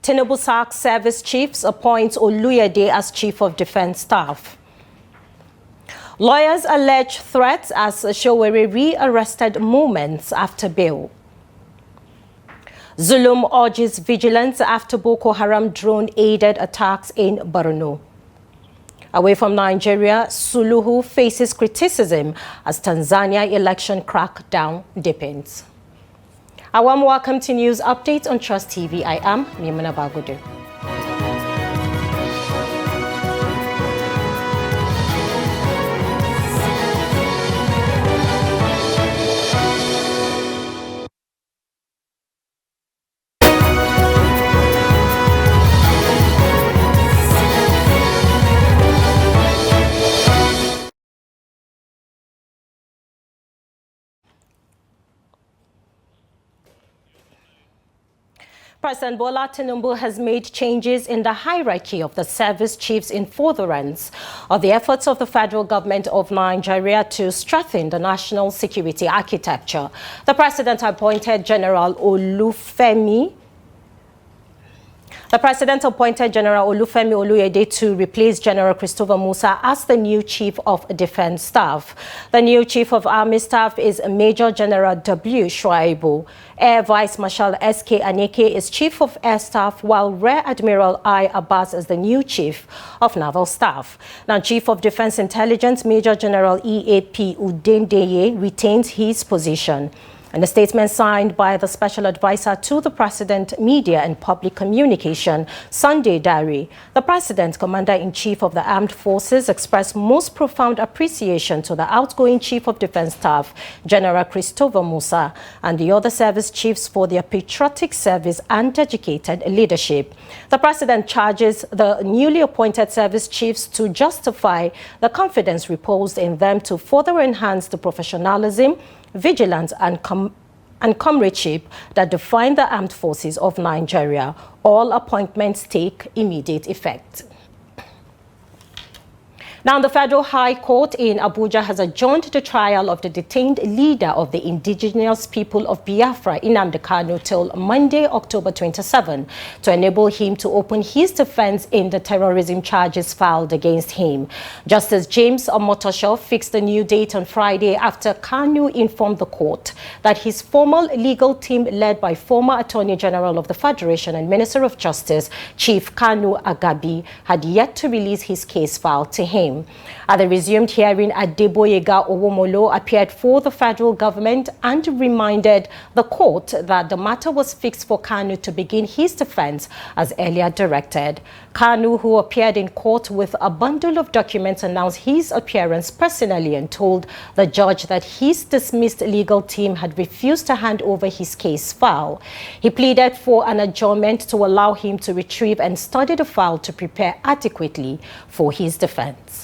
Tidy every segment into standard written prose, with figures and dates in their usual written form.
Tinubu Services Chiefs appoints Oluyede as Chief of Defense Staff. Lawyers allege threats as Showere re-arrested moments after bail. Zulum urges vigilance after Boko Haram drone-aided attacks in Borno. Away from Nigeria, Suluhu faces criticism as Tanzania election crackdown deepens. A warm welcome to News Updates on Trust TV. I am Mimuna Bagudu. President Bola Tinubu has made changes in the hierarchy of the service chiefs in furtherance of the efforts of the federal government of Nigeria to strengthen the national security architecture. The president appointed General Olufemi Oluyede to replace General Christopher Musa as the new Chief of Defense Staff. The new Chief of Army Staff is Major General W. Shuaibu. Air Vice Marshal S.K. Aneke is Chief of Air Staff, while Rear Admiral I. Abbas is the new Chief of Naval Staff. Now, Chief of Defense Intelligence Major General E.A.P. Udendeye retains his position. In a statement signed by the Special Advisor to the President, Media and Public Communication, Sunday Diary, the President, Commander-in-Chief of the Armed Forces, expressed most profound appreciation to the outgoing Chief of Defense Staff, General Christopher Musa, and the other service chiefs for their patriotic service and dedicated leadership. The President charges the newly appointed service chiefs to justify the confidence reposed in them to further enhance the professionalism, vigilance and comradeship that define the armed forces of Nigeria. All appointments take immediate effect. Now, the Federal High Court in Abuja has adjourned the trial of the detained leader of the indigenous people of Biafra, Nnamdi Kanu, till Monday, October 27, to enable him to open his defense in the terrorism charges filed against him. Justice James Omotosho fixed a new date on Friday after Kanu informed the court that his formal legal team, led by former Attorney General of the Federation and Minister of Justice, Chief Kanu Agabi, had yet to release his case file to him. At the resumed hearing, Adeboyega Owomolo appeared for the federal government and reminded the court that the matter was fixed for Kanu to begin his defense as earlier directed. Kanu, who appeared in court with a bundle of documents, announced his appearance personally and told the judge that his dismissed legal team had refused to hand over his case file. He pleaded for an adjournment to allow him to retrieve and study the file to prepare adequately for his defense.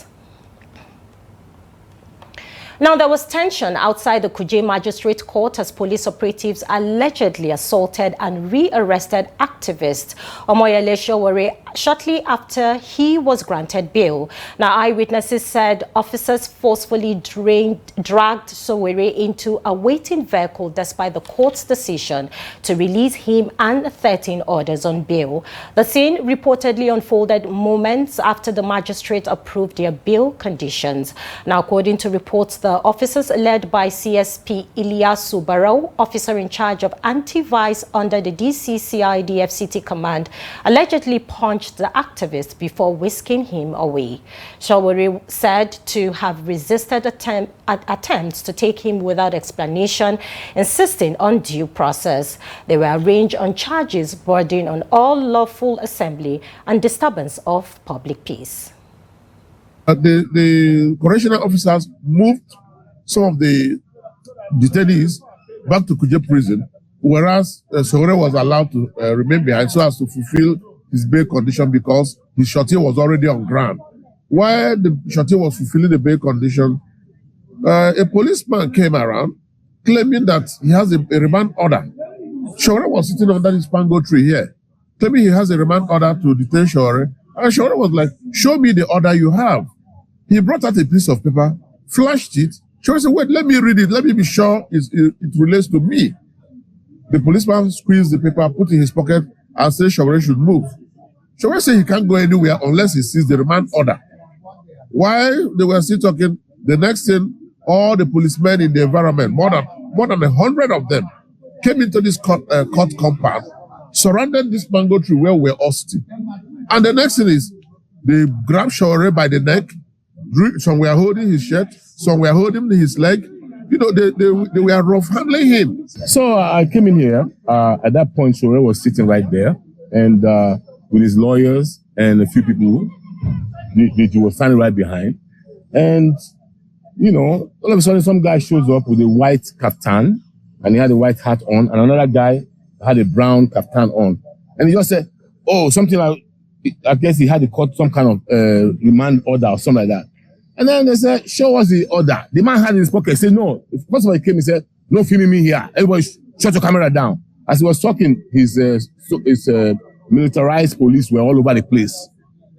Now, there was tension outside the Kuje Magistrate Court as police operatives allegedly assaulted and re-arrested activist Omoyele Sowore shortly after he was granted bail. Now, eyewitnesses said officers forcefully dragged Sowore into a waiting vehicle despite the court's decision to release him and 13 others on bail. The scene reportedly unfolded moments after the magistrate approved their bail conditions. Now, according to reports, the officers led by CSP Ilyasu Barrow, officer in charge of anti-vice under the DCCI DFCT command, allegedly punched the activist before whisking him away. Sowore said to have resisted attempts to take him without explanation, insisting on due process. They were arraigned on charges bordering on unlawful assembly and disturbance of public peace. The correctional officers moved some of the detainees back to Kuje prison, whereas Sowore was allowed to remain behind so as to fulfill his bail condition because his shorty was already on ground. While the shorty was fulfilling the bail condition, a policeman came around claiming that he has a remand order. Sowore was sitting under this pango tree here, claiming he has a remand order to detain Sowore. And Sowore was like, "Show me the order you have." He brought out a piece of paper, flashed it. Sowore said, "Wait, let me read it. Let me be sure it relates to me." The policeman squeezed the paper, put it in his pocket, and say Showore should move. Showore said he can't go anywhere unless he sees the remand order. While they were still talking, the next thing, all the policemen in the environment, more than 100 of them, came into this court compound, surrounded this mango tree where we were all sitting. And the next thing is, they grabbed Showore by the neck. Some were holding his shirt, some were holding his leg. You know, they were rough handling him. So I came in here. At that point, Showore was sitting right there, and with his lawyers and a few people, they were standing right behind. And you know, all of a sudden, some guy shows up with a white kaftan, and he had a white hat on, and another guy had a brown kaftan on, and he just said, "Oh, something like." I guess he had to cut some kind of remand order or something like that. And then they said, show us the order. The man had in his pocket. He said, no. First of all, he came, he said, no filming me here. Everybody shut your camera down. As he was talking, his militarized police were all over the place.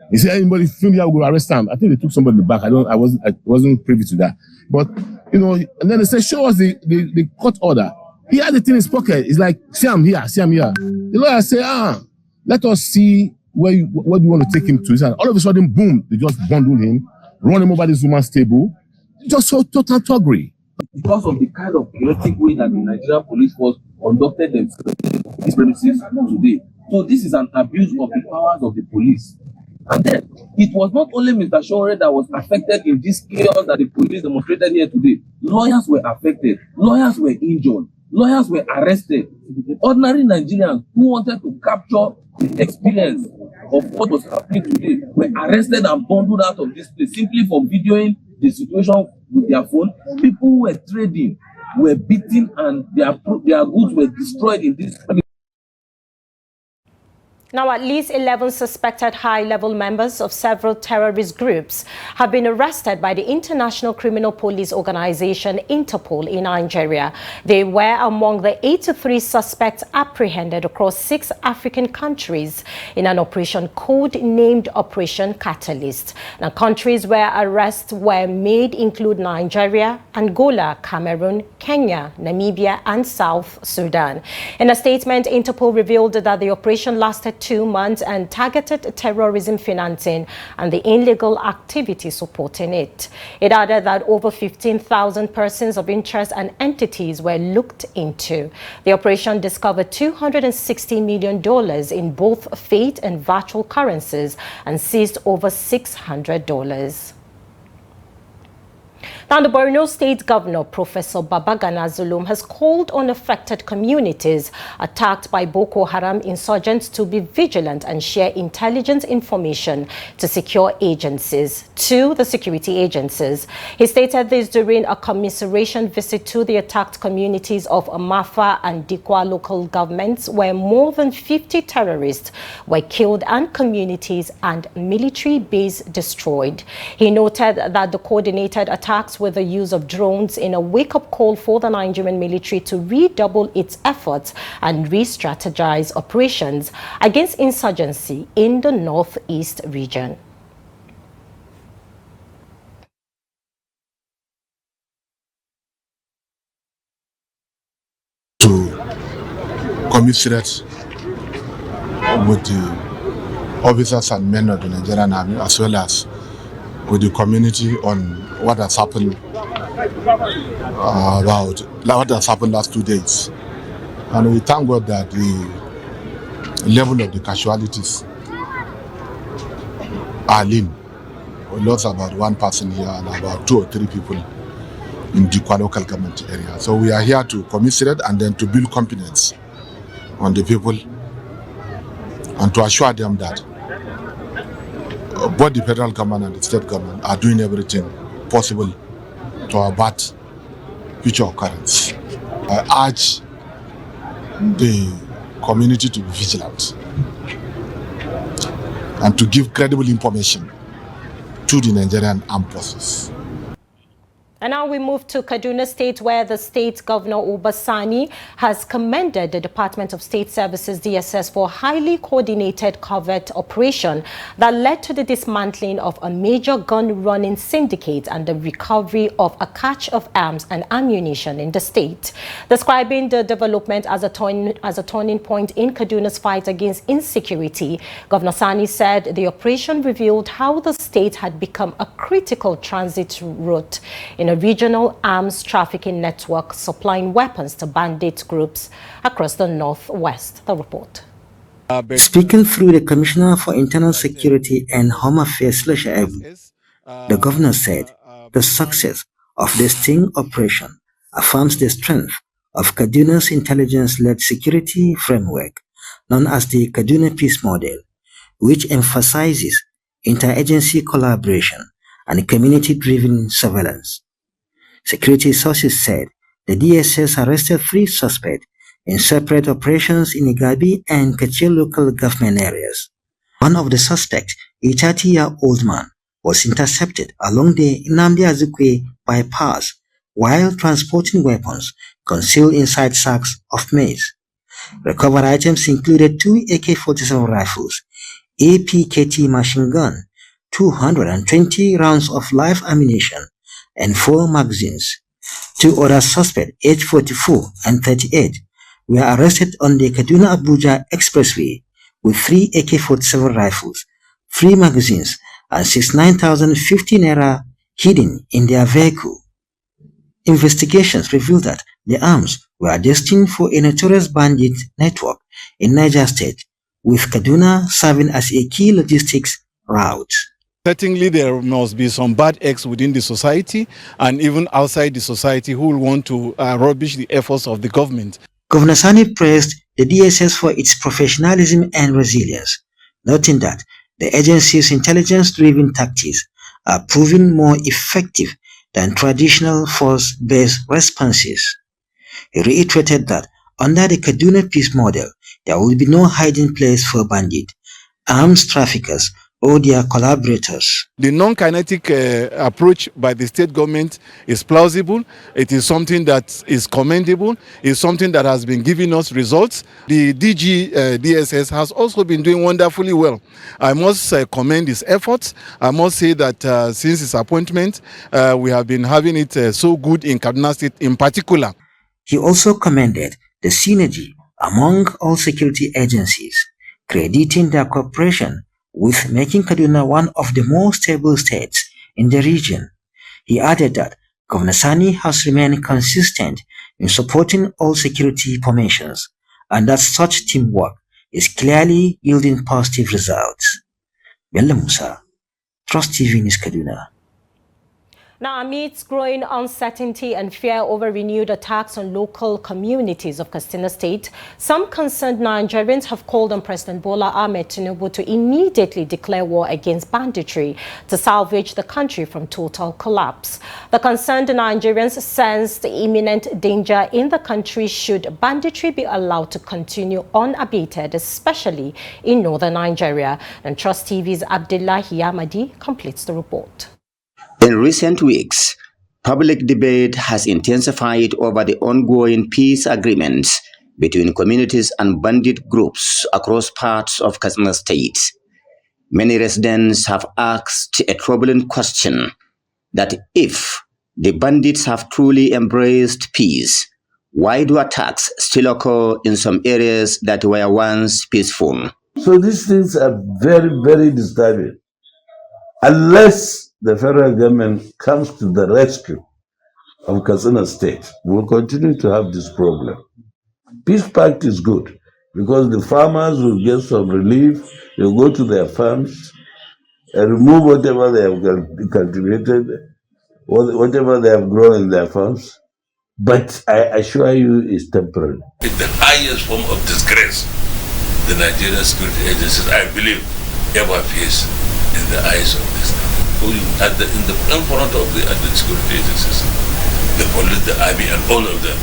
He said, anybody film here, we'll arrest him. I think they took somebody in the back. I wasn't privy to that. But, you know, and then they said, show us the court order. He had the thing in his pocket. He's like, see, I'm here. The lawyer said, let us see what do you want to take him to? And all of a sudden, boom, they just bundled him, run him over this woman's table. Just so total thuggery. Because of the kind of chaotic way that the Nigerian police force conducted themselves in these premises today. So this is an abuse of the powers of the police. And then, it was not only Mr. Showore that was affected in this chaos that the police demonstrated here today. Lawyers were affected. Lawyers were injured. Lawyers were arrested. Ordinary Nigerians who wanted to capture the experience of what was happening today were arrested and bundled out of this place simply for videoing the situation with their phone. People who were trading were beaten and their goods were destroyed in this. Now, at least 11 suspected high-level members of several terrorist groups have been arrested by the International Criminal Police Organization, Interpol, in Nigeria. They were among the 83 suspects apprehended across 6 African countries in an operation code-named Operation Catalyst. Now, countries where arrests were made include Nigeria, Angola, Cameroon, Kenya, Namibia, and South Sudan. In a statement, Interpol revealed that the operation lasted 2 months and targeted terrorism financing and the illegal activity supporting it. It added that over 15,000 persons of interest and entities were looked into. The operation discovered $260 million in both fiat and virtual currencies and seized over $600. Now, the Borno State Governor, Professor Babagana Zulum, has called on affected communities attacked by Boko Haram insurgents to be vigilant and share intelligence information to secure agencies, to the security agencies. He stated this during a commiseration visit to the attacked communities of Amafa and Dikwa local governments, where more than 50 terrorists were killed and communities and military base destroyed. He noted that the coordinated attacks with the use of drones in a wake-up call for the Nigerian military to redouble its efforts and re-strategize operations against insurgency in the northeast region. To commiserate with the officers and men of the Nigerian Army, as well as with the community on what has happened what has happened last 2 days. And we thank God that the level of the casualties are lean. We lost about 1 person here and about 2 or 3 people in Dikwa local government area. So we are here to commiserate and then to build confidence on the people and to assure them that both the federal government and the state government are doing everything possible to avert future occurrence. I urge the community to be vigilant and to give credible information to the Nigerian armed forces. And now we move to Kaduna State, where the state governor, Uba Sani, has commended the Department of State Services, DSS, for a highly coordinated covert operation that led to the dismantling of a major gun-running syndicate and the recovery of a cache of arms and ammunition in the state. Describing the development as a turning point in Kaduna's fight against insecurity, Governor Sani said the operation revealed how the state had become a critical transit route in a regional arms trafficking network supplying weapons to bandit groups across the northwest. The report. Speaking through the Commissioner for Internal Security and Home Affairs, the governor said the success of the sting operation affirms the strength of Kaduna's intelligence-led security framework, known as the Kaduna Peace Model, which emphasizes interagency collaboration and community-driven surveillance. Security sources said the DSS arrested 3 suspects in separate operations in Igabi and Kachil local government areas. One of the suspects, a 30-year-old man, was intercepted along the Nnamdi Kanu bypass while transporting weapons concealed inside sacks of maize. Recovered items included 2 AK-47 rifles, a PKT machine gun, 220 rounds of live ammunition, and 4 magazines. 2 other suspects, aged 44 and 38, were arrested on the Kaduna-Abuja Expressway with 3 AK-47 rifles, 3 magazines, and 69,050 naira hidden in their vehicle. Investigations revealed that the arms were destined for a notorious bandit network in Niger State, with Kaduna serving as a key logistics route. Certainly, there must be some bad eggs within the society and even outside the society who will want to rubbish the efforts of the government. Governor Sani praised the DSS for its professionalism and resilience, noting that the agency's intelligence-driven tactics are proving more effective than traditional force-based responses. He reiterated that under the Kaduna Peace Model, there will be no hiding place for bandits, arms traffickers, or their collaborators. The non-kinetic approach by the state government is plausible. It is something that is commendable. It's something that has been giving us results. The DG DSS has also been doing wonderfully well. I must commend his efforts. I must say that since his appointment, we have been having it so good in Kaduna State in particular. He also commended the synergy among all security agencies, crediting their cooperation with making Kaduna one of the most stable states in the region. He added that Governor Sani has remained consistent in supporting all security formations and that such teamwork is clearly yielding positive results. Bello Musa, Trust TV News, Kaduna. Now, amidst growing uncertainty and fear over renewed attacks on local communities of Katsina State, some concerned Nigerians have called on President Bola Ahmed Tinubu to immediately declare war against banditry to salvage the country from total collapse. The concerned Nigerians sense the imminent danger in the country should banditry be allowed to continue unabated, especially in northern Nigeria. And Trust TV's Abdullahi Ahmadi completes the report. In recent weeks, public debate has intensified over the ongoing peace agreements between communities and bandit groups across parts of Katsina State. Many residents have asked a troubling question that if the bandits have truly embraced peace, why do attacks still occur in some areas that were once peaceful? So these things are very, very disturbing. Unless the federal government comes to the rescue of Katsina State, we'll continue to have this problem. Peace pact is good because the farmers will get some relief. They'll go to their farms and remove whatever they have cultivated, whatever they have grown in their farms. But I assure you, it's temporary. It's the highest form of disgrace the Nigerian security agencies, I believe, ever face in the eyes of this country. In front of the security agencies, the police, the army, and all of them,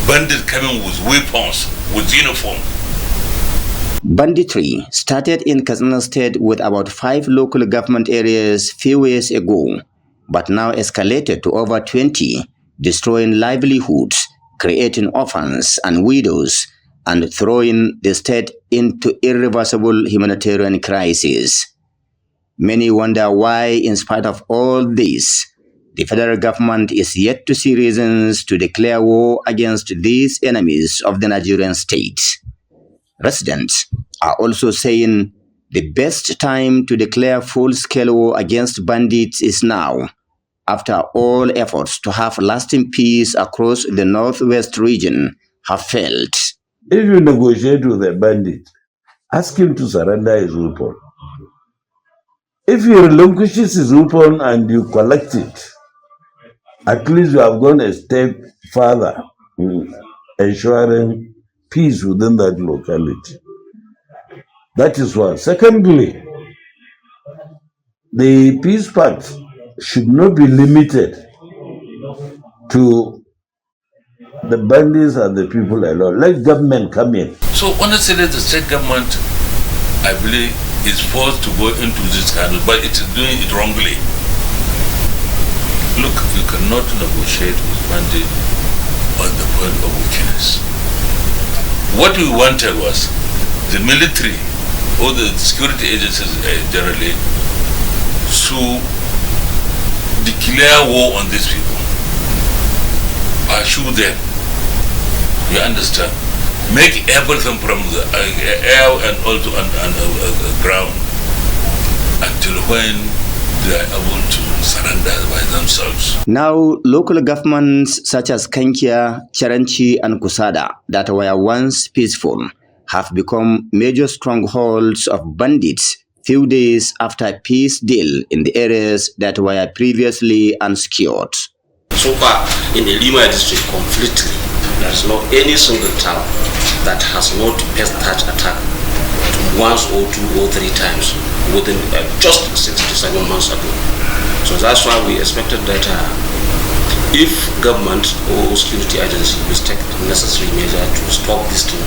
bandits coming with weapons, with uniform. Banditry started in Katsina State with about 5 local government areas few years ago, but now escalated to over 20, destroying livelihoods, creating orphans and widows, and throwing the state into irreversible humanitarian crisis. Many wonder why, in spite of all this, the federal government is yet to see reasons to declare war against these enemies of the Nigerian state. Residents are also saying the best time to declare full-scale war against bandits is now, after all efforts to have lasting peace across the northwest region have failed. If you negotiate with a bandit, ask him to surrender his weapon. If he relinquishes his weapon and you collect it, at least you have gone a step further in ensuring peace within that locality. That is one. Secondly, the peace pact should not be limited to the bandits and the people alone. Let government come in. So honestly, the state government, I believe, is forced to go into this kind of, but it is doing it wrongly. Look, you cannot negotiate with bandits on the point of weakness. What we wanted was the military or the security agencies generally to declare war on these people. Assure them, you understand, make everything from the air and also on the ground until when they are able to surrender by themselves. Now, local governments such as Kankia, Charanchi, and Kusada that were once peaceful have become major strongholds of bandits few days after a peace deal in the areas that were previously unsecured. So far, in the Lima district completely, there is not any single town that has not faced such attack once or two or three times within just 6 to 7 months ago. So that's why we expected that if government or security agency will take necessary measure to stop this thing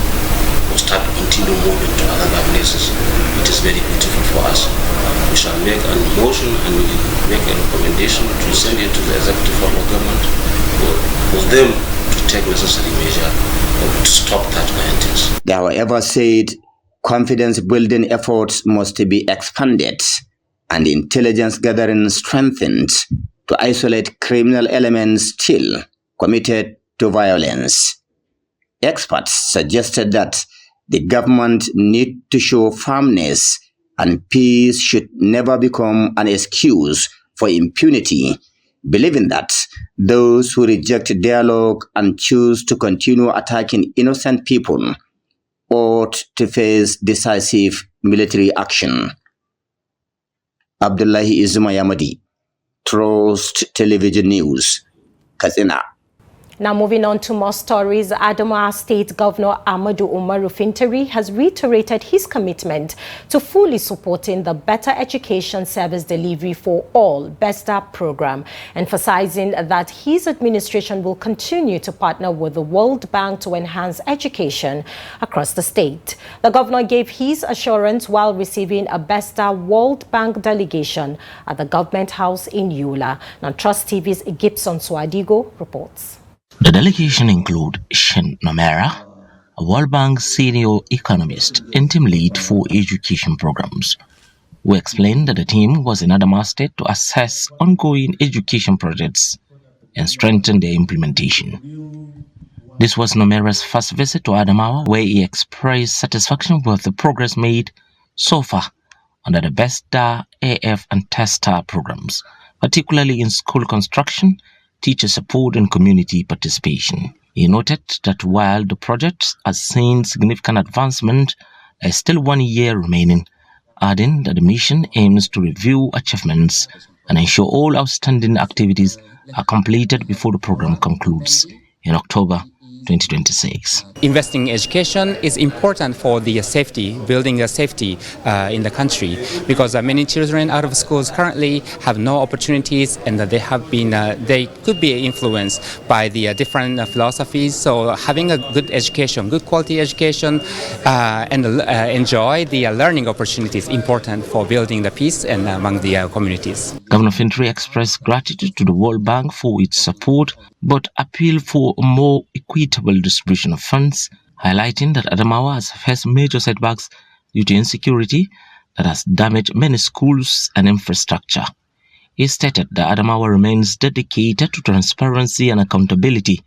or start continue moving to other places, it is very beautiful for us. We shall make a motion and we make a recommendation to send it to the executive form of government for them to take necessary measure to stop that kind of things. They however said confidence-building efforts must be expanded and intelligence gathering strengthened to isolate criminal elements still committed to violence. Experts suggested that the government need to show firmness and peace should never become an excuse for impunity, believing that those who reject dialogue and choose to continue attacking innocent people ought to face decisive military action. Abdullahi Izumayamadi, Trust Television News, Katsina. Now moving on to more stories, Adamawa State Governor Ahmadu Umaru Fintiri has reiterated his commitment to fully supporting the Better Education Service Delivery for All BESTA program, emphasizing that his administration will continue to partner with the World Bank to enhance education across the state. The governor gave his assurance while receiving a BESTA World Bank delegation at the Government House in Yola. Now Trust TV's Gibson Swadigo reports. The delegation include Shin Nomera, a World Bank senior economist and team lead for education programs, who explained that the team was in Adamawa State to assess ongoing education projects and strengthen their implementation. This was Nomera's first visit to Adamawa, where he expressed satisfaction with the progress made so far under the BESTA, AF and TESTA programs, particularly in school construction, teacher support and community participation. He noted that while the project has seen significant advancement, there is still 1 year remaining, adding that the mission aims to review achievements and ensure all outstanding activities are completed before the program concludes in October 2026. Investing in education is important for the safety, building the safety in the country, because many children out of schools currently have no opportunities, and they could be influenced by the different philosophies. So having a good education, good quality education, and enjoy the learning opportunities important for building the peace and among the communities. Governor Fintri expressed gratitude to the World Bank for its support, but appealed for a more equitable distribution of funds, highlighting that Adamawa has faced major setbacks due to insecurity that has damaged many schools and infrastructure. He stated that Adamawa remains dedicated to transparency and accountability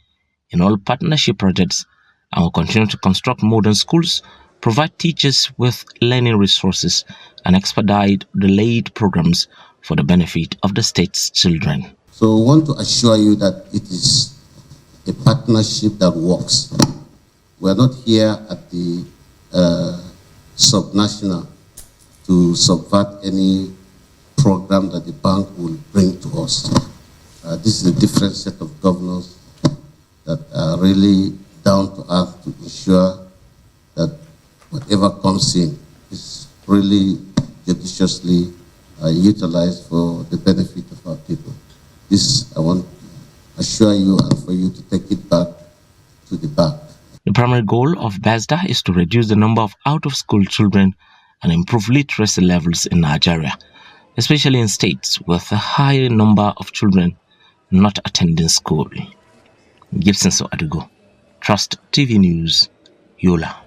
in all partnership projects and will continue to construct modern schools, provide teachers with learning resources, and expedite delayed programs for the benefit of the state's children. So I want to assure you that it is a partnership that works. We are not here at the subnational to subvert any program that the bank will bring to us. This is a different set of governors that are really down to earth to ensure that whatever comes in is really judiciously utilized for the benefit of our people. This I want to assure you and for you to take it back to the bank. The primary goal of BESDA is to reduce the number of out-of-school children and improve literacy levels in Nigeria, especially in states with a high number of children not attending school. Gibson Adugo, Trust TV News, Yola.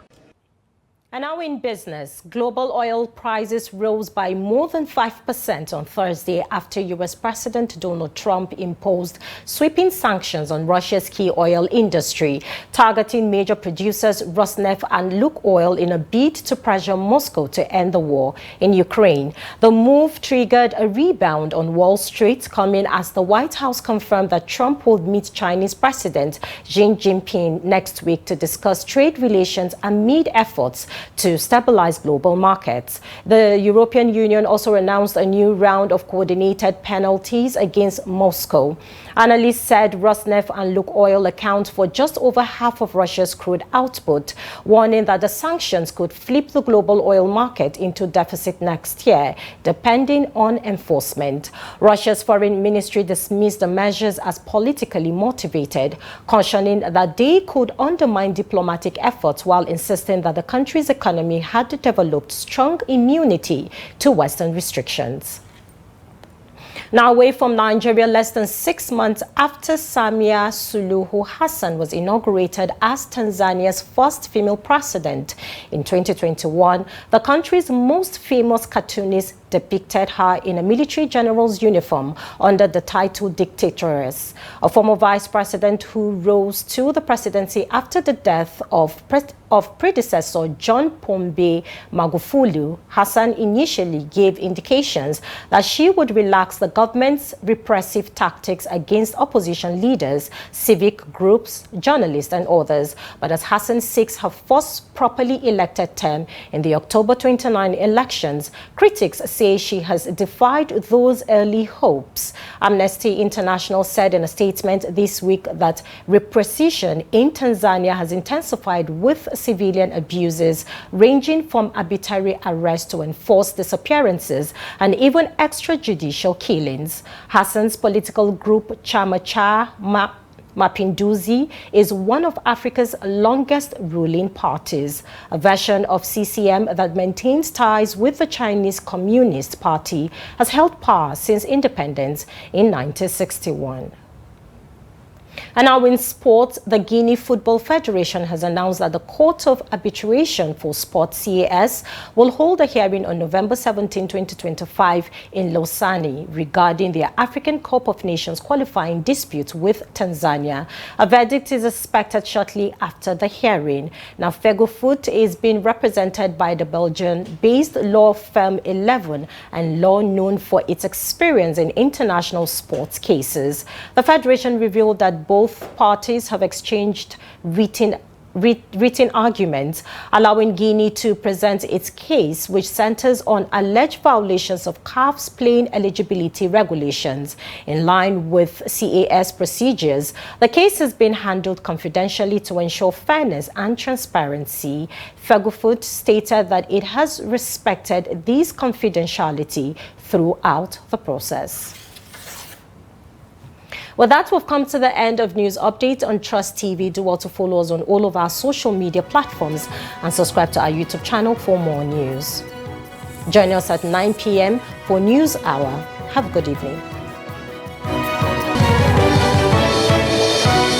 And now in business, global oil prices rose by more than 5% on Thursday after U.S. President Donald Trump imposed sweeping sanctions on Russia's key oil industry, targeting major producers Rosneft and Lukoil in a bid to pressure Moscow to end the war in Ukraine. The move triggered a rebound on Wall Street, coming as the White House confirmed that Trump will meet Chinese President Xi Jinping next week to discuss trade relations amid efforts to stabilize global markets. The European Union also announced a new round of coordinated penalties against Moscow. Analysts said Rosneft and Lukoil account for just over half of Russia's crude output, warning that the sanctions could flip the global oil market into deficit next year, depending on enforcement. Russia's foreign ministry dismissed the measures as politically motivated, cautioning that they could undermine diplomatic efforts while insisting that the country's economy had developed strong immunity to Western restrictions. Now away from Nigeria, less than 6 months after Samia Suluhu Hassan was inaugurated as Tanzania's first female president in 2021, the country's most famous cartoonist depicted her in a military general's uniform under the title dictatoress. A former vice president who rose to the presidency after the death of predecessor John Pombe Magufuli, Hassan initially gave indications that she would relax the government's repressive tactics against opposition leaders, civic groups, journalists, and others. But as Hassan seeks her first properly elected term in the October 29 elections, critics say she has defied those early hopes. Amnesty International said in a statement this week that repression in Tanzania has intensified with civilian abuses ranging from arbitrary arrest to enforced disappearances and even extrajudicial killings. Hassan's political group Chama Cha Mapinduzi is one of Africa's longest ruling parties, a version of CCM that maintains ties with the Chinese Communist Party, has held power since independence in 1961. And now in sports, the Guinea Football Federation has announced that the Court of Arbitration for Sport, CAS, will hold a hearing on November 17, 2025 in Lausanne regarding the African Cup of Nations qualifying dispute with Tanzania. A verdict is expected shortly after the hearing. Now, Fegofoot is being represented by the Belgian-based law firm 11 and law known for its experience in international sports cases. The Federation revealed that both parties have exchanged written written argument, allowing Guinea to present its case, which centers on alleged violations of CAF's playing eligibility regulations. In line with CAS procedures, the case has been handled confidentially to ensure fairness and transparency. Fegufoot stated that it has respected this confidentiality throughout the process. With that, we've come to the end of news updates on Trust TV. Do well to follow us on all of our social media platforms and subscribe to our YouTube channel for more news. Join us at 9 p.m. for News Hour. Have a good evening.